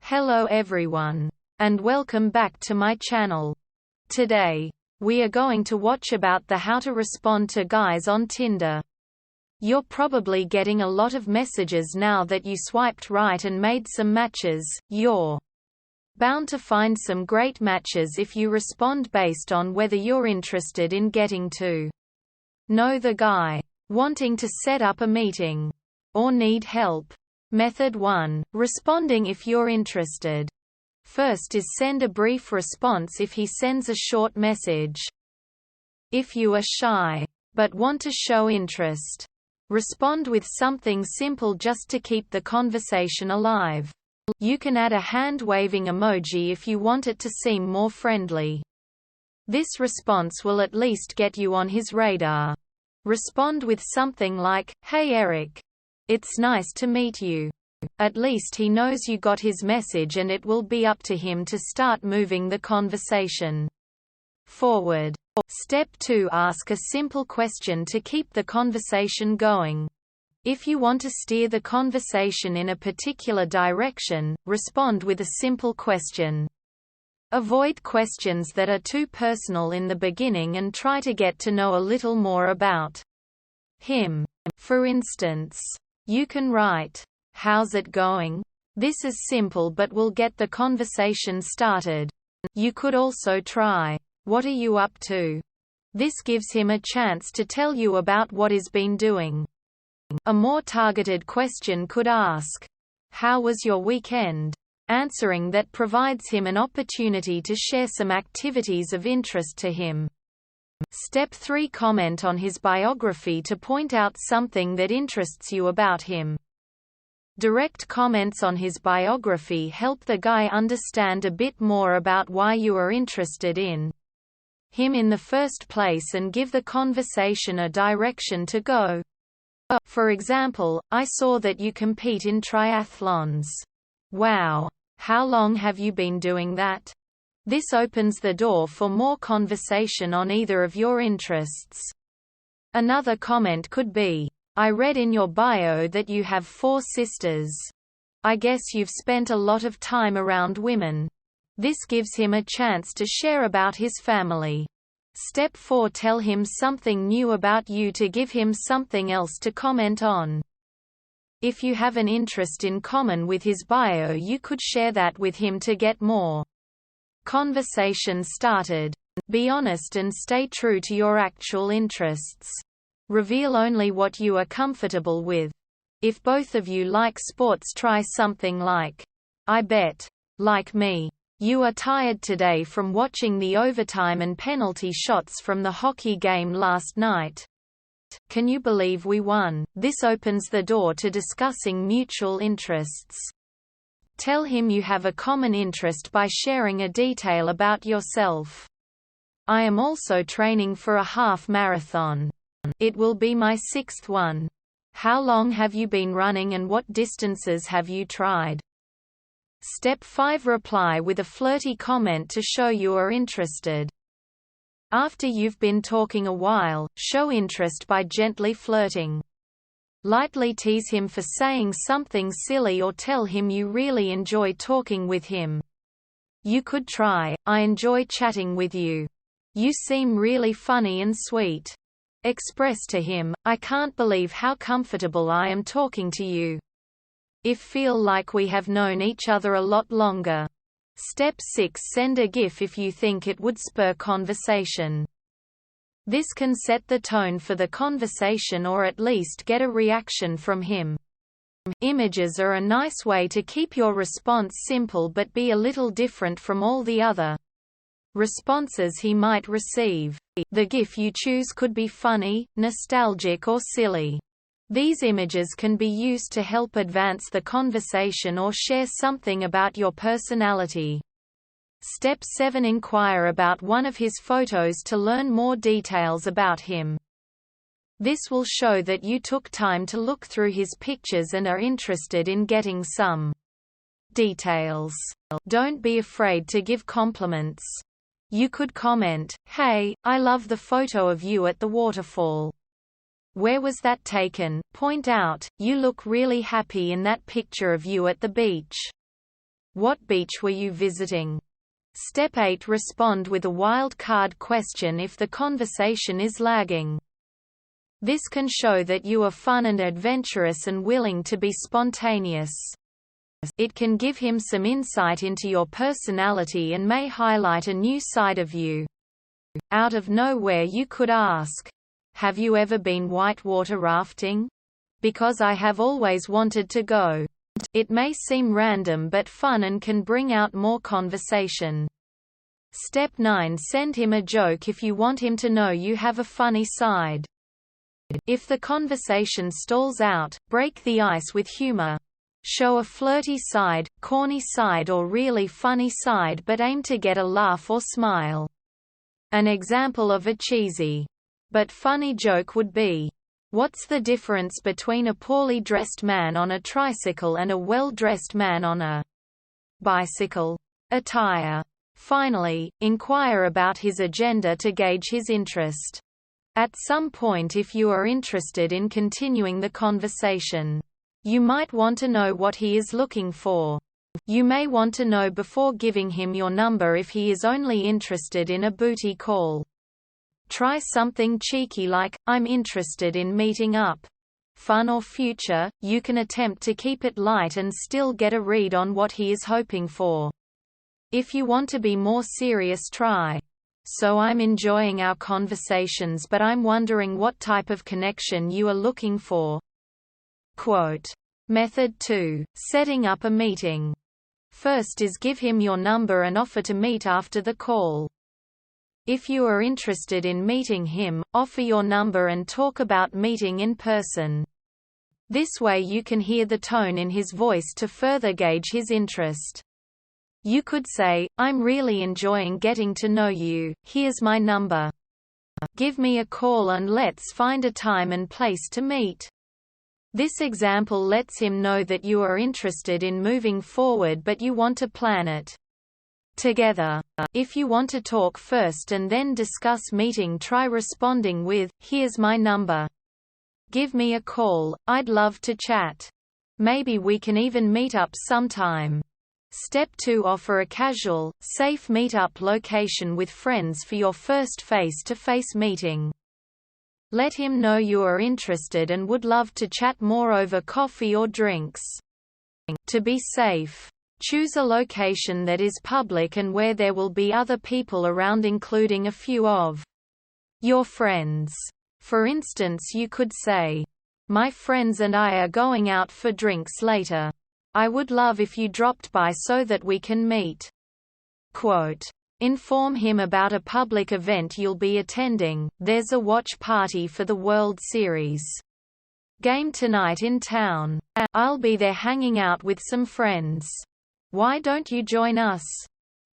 Hello everyone, and welcome back to my channel. Today, we are going to watch about the how to respond to guys on Tinder. You're probably getting a lot of messages now that you swiped right and made some matches. You're bound to find some great matches if you respond based on whether you're interested in getting to know the guy, wanting to set up a meeting, or need help. Method 1. Responding if you're interested. First is send a brief response if he sends a short message. If you are shy, but want to show interest, respond with something simple just to keep the conversation alive. You can add a hand-waving emoji if you want it to seem more friendly. This response will at least get you on his radar. Respond with something like, "Hey Eric. It's nice to meet you." At least he knows you got his message and it will be up to him to start moving the conversation forward. Step 2. Ask a simple question to keep the conversation going. If you want to steer the conversation in a particular direction, respond with a simple question. Avoid questions that are too personal in the beginning and try to get to know a little more about him. For instance, you can write, "How's it going?" This is simple but will get the conversation started. You could also try, "What are you up to?" This gives him a chance to tell you about what he's been doing. A more targeted question could ask, "How was your weekend?" Answering that provides him an opportunity to share some activities of interest to him. Step 3. Comment on his biography to point out something that interests you about him. Direct comments on his biography help the guy understand a bit more about why you are interested in him in the first place and give the conversation a direction to go. For example, "I saw that you compete in triathlons. Wow. How long have you been doing that?" This opens the door for more conversation on either of your interests. Another comment could be, "I read in your bio that you have 4 sisters. I guess you've spent a lot of time around women." This gives him a chance to share about his family. Step 4. Tell him something new about you to give him something else to comment on. If you have an interest in common with his bio, you could share that with him to get more conversation started. Be honest and stay true to your actual interests. Reveal only what you are comfortable with. If both of you like sports, try something like, "I bet, like me, you are tired today from watching the overtime and penalty shots from the hockey game last night. Can you believe we won?" This opens the door to discussing mutual interests. Tell him you have a common interest by sharing a detail about yourself. "I am also training for a half marathon. It will be my 6th one. How long have you been running and what distances have you tried?" Step 5. Reply with a flirty comment to show you are interested. After you've been talking a while, show interest by gently flirting. Lightly tease him for saying something silly or tell him you really enjoy talking with him. You could try, "I enjoy chatting with you. You seem really funny and sweet." Express to him, "I can't believe how comfortable I am talking to you. If feel like we have known each other a lot longer." Step 6. Send a GIF if you think it would spur conversation. This can set the tone for the conversation or at least get a reaction from him. Images are a nice way to keep your response simple but be a little different from all the other responses he might receive. The GIF you choose could be funny, nostalgic or silly. These images can be used to help advance the conversation or share something about your personality. Step 7. Inquire about one of his photos to learn more details about him. This will show that you took time to look through his pictures and are interested in getting some details. Don't be afraid to give compliments. You could comment, "Hey, I love the photo of you at the waterfall. Where was that taken?" Point out, "You look really happy in that picture of you at the beach." What beach were you visiting? Step 8. Respond with a wild card question if the conversation is lagging. This can show that you are fun and adventurous and willing to be spontaneous. It can give him some insight into your personality and may highlight a new side of you. Out of nowhere you could ask, "Have you ever been whitewater rafting? Because I have always wanted to go." It may seem random but fun and can bring out more conversation. Step 9. Send him a joke if you want him to know you have a funny side. If the conversation stalls out, break the ice with humor. Show a flirty side, corny side or really funny side but aim to get a laugh or smile. An example of a cheesy but funny joke would be, "What's the difference between a poorly dressed man on a tricycle and a well-dressed man on a bicycle?" Attire. Finally, inquire about his agenda to gauge his interest. At some point, if you are interested in continuing the conversation, you might want to know what he is looking for. You may want to know before giving him your number if he is only interested in a booty call. Try something cheeky like, "I'm interested in meeting up." Fun or future, you can attempt to keep it light and still get a read on what he is hoping for. If you want to be more serious, try, "So I'm enjoying our conversations but I'm wondering what type of connection you are looking for." Quote. Method 2. Setting up a meeting. First is give him your number and offer to meet after the call. If you are interested in meeting him, offer your number and talk about meeting in person. This way you can hear the tone in his voice to further gauge his interest. You could say, "I'm really enjoying getting to know you, here's my number. Give me a call and let's find a time and place to meet." This example lets him know that you are interested in moving forward but you want to plan it together. If you want to talk first and then discuss meeting, try responding with, "Here's my number. Give me a call, I'd love to chat. Maybe we can even meet up sometime." Step 2. Offer a casual, safe meet-up location with friends for your first face-to-face meeting. Let him know you are interested and would love to chat more over coffee or drinks. To be safe, choose a location that is public and where there will be other people around, including a few of your friends. For instance, you could say, "My friends and I are going out for drinks later. I would love if you dropped by so that we can meet." Quote. Inform him about a public event you'll be attending. "There's a watch party for the World Series game tonight in town. I'll be there hanging out with some friends. Why don't you join us?"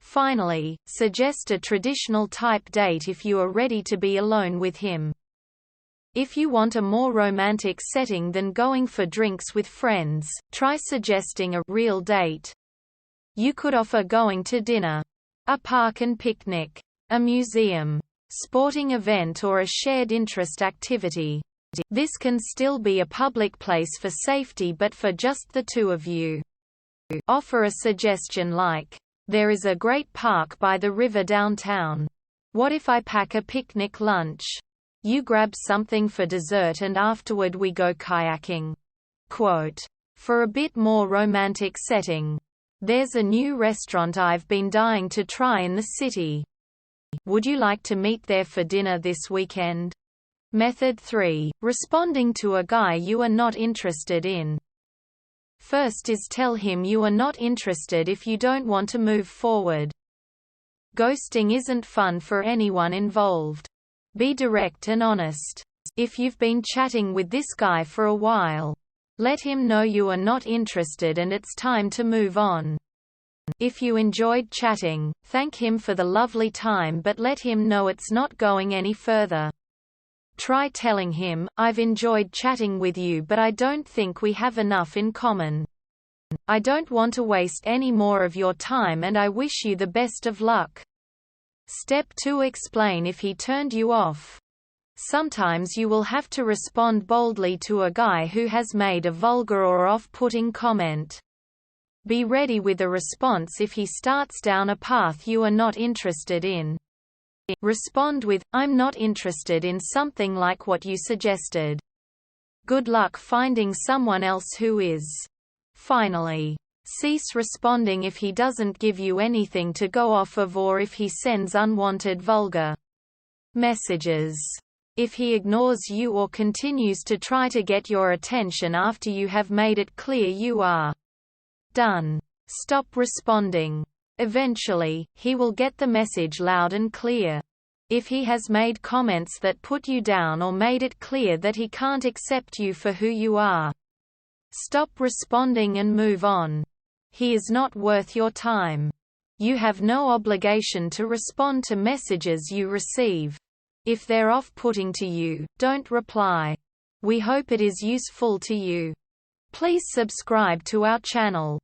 Finally, suggest a traditional type date if you are ready to be alone with him. If you want a more romantic setting than going for drinks with friends, try suggesting a real date. You could offer going to dinner, a park and picnic, a museum, sporting event or a shared interest activity. This can still be a public place for safety but for just the two of you. Offer a suggestion like, "There is a great park by the river downtown. What if I pack a picnic lunch? You grab something for dessert and afterward we go kayaking." Quote. For a bit more romantic setting, "There's a new restaurant I've been dying to try in the city. Would you like to meet there for dinner this weekend?" Method 3. Responding to a guy you are not interested in. First is tell him you are not interested if you don't want to move forward. Ghosting isn't fun for anyone involved. Be direct and honest. If you've been chatting with this guy for a while, let him know you are not interested and it's time to move on. If you enjoyed chatting, thank him for the lovely time but let him know it's not going any further. Try telling him, "I've enjoyed chatting with you but I don't think we have enough in common. I don't want to waste any more of your time and I wish you the best of luck." Step 2. Explain if he turned you off. Sometimes you will have to respond boldly to a guy who has made a vulgar or off-putting comment. Be ready with a response if he starts down a path you are not interested in. Respond with, "I'm not interested in something like what you suggested. Good luck finding someone else who is." Finally, cease responding if he doesn't give you anything to go off of or if he sends unwanted vulgar messages. If he ignores you or continues to try to get your attention after you have made it clear you are done, stop responding. Eventually, he will get the message loud and clear. If he has made comments that put you down or made it clear that he can't accept you for who you are, stop responding and move on. He is not worth your time. You have no obligation to respond to messages you receive. If they're off-putting to you, don't reply. We hope it is useful to you. Please subscribe to our channel.